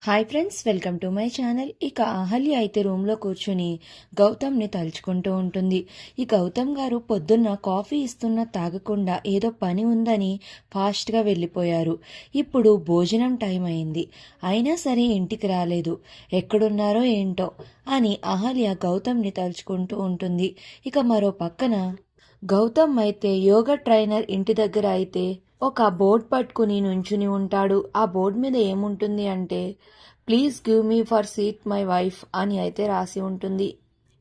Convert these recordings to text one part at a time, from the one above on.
Hi friends, welcome to my channel. ఇక అహల్య అయితే రూమ్లో కూర్చుని గౌతమ్ని తలుచుకుంటూ ఉంటుంది. ఈ గౌతమ్ గారు పొద్దున్న కాఫీ ఇస్తున్న తాగకుండా ఏదో పని ఉందని ఫాస్ట్గా వెళ్ళిపోయారు. ఇప్పుడు భోజనం టైం అయింది, అయినా సరే ఇంటికి రాలేదు, ఎక్కడున్నారో ఏంటో అని అహల్య గౌతమ్ని తలుచుకుంటూ ఉంటుంది. ఇక మరో పక్కన గౌతమ్ అయితే యోగా ట్రైనర్ ఇంటి దగ్గర అయితే ఒక బోర్డ్ పట్టుకుని నుంచుని ఉంటాడు. ఆ బోర్డు మీద ఏముంటుంది అంటే, please give me for seat my wife అని అయితే రాసి ఉంటుంది.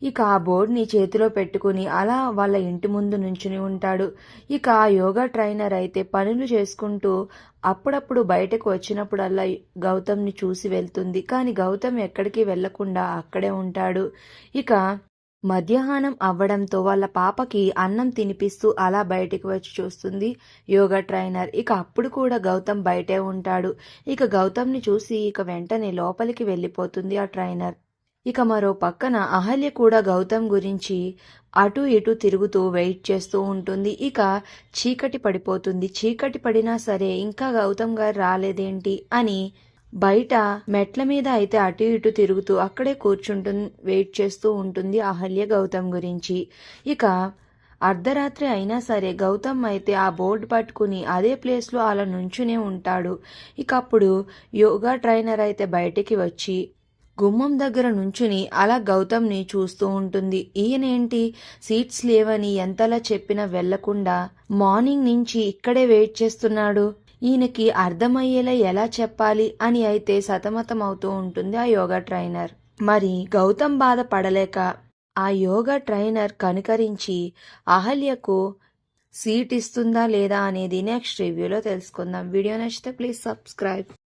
ఇక ఆ బోర్డుని చేతిలో పెట్టుకుని అలా వాళ్ళ ఇంటి ముందు నుంచుని ఉంటాడు. ఇక ఆ యోగా ట్రైనర్ అయితే పనులు చేసుకుంటూ అప్పుడప్పుడు బయటకు వచ్చినప్పుడల్లా గౌతమ్ని చూసి వెళ్తుంది. కానీ గౌతమ్ ఎక్కడికి వెళ్లకుండా అక్కడే ఉంటాడు. ఇక మధ్యాహ్నం అవ్వడంతో వాళ్ళ పాపకి అన్నం తినిపిస్తూ అలా బయటికి వచ్చి చూస్తుంది యోగా ట్రైనర్. ఇక అప్పుడు కూడా గౌతమ్ బయటే ఉంటాడు. ఇక గౌతమ్ని చూసి ఇక వెంటనే లోపలికి వెళ్ళిపోతుంది ఆ ట్రైనర్. ఇక మరో పక్కన అహల్య కూడా గౌతమ్ గురించి అటు ఇటు తిరుగుతూ వెయిట్ చేస్తూ ఉంటుంది. ఇక చీకటి పడిపోతుంది. చీకటి పడినా సరే ఇంకా గౌతమ్ గారు రాలేదేంటి అని బయట మెట్ల మీద అయితే అటు ఇటు తిరుగుతూ అక్కడే వెయిట్ చేస్తూ ఉంటుంది అహల్య గౌతమ్ గురించి. ఇక అర్ధరాత్రి అయినా సరే గౌతమ్ అయితే ఆ బోర్డు పట్టుకుని అదే ప్లేస్లో అలా నుంచునే ఉంటాడు. ఇక అప్పుడు యోగా ట్రైనర్ అయితే బయటికి వచ్చి గుమ్మం దగ్గర నుంచుని అలా గౌతమ్ని చూస్తూ ఉంటుంది. ఈయనేంటి సీట్స్ లేవని ఎంతలా చెప్పినా వెళ్లకుండా మార్నింగ్ నుంచి ఇక్కడే వెయిట్ చేస్తున్నాడు, ఈయనకి అర్థమయ్యేలా ఎలా చెప్పాలి అని అయితే సతమతం అవుతూ ఉంటుంది ఆ యోగా ట్రైనర్. మరి గౌతమ్ బాధ పడలేక ఆ యోగా ట్రైనర్ కనుకరించి అహల్యకు సీట్ ఇస్తుందా లేదా అనేది నెక్స్ట్ రివ్యూలో తెలుసుకుందాం. వీడియో నచ్చితే ప్లీజ్ సబ్స్క్రైబ్.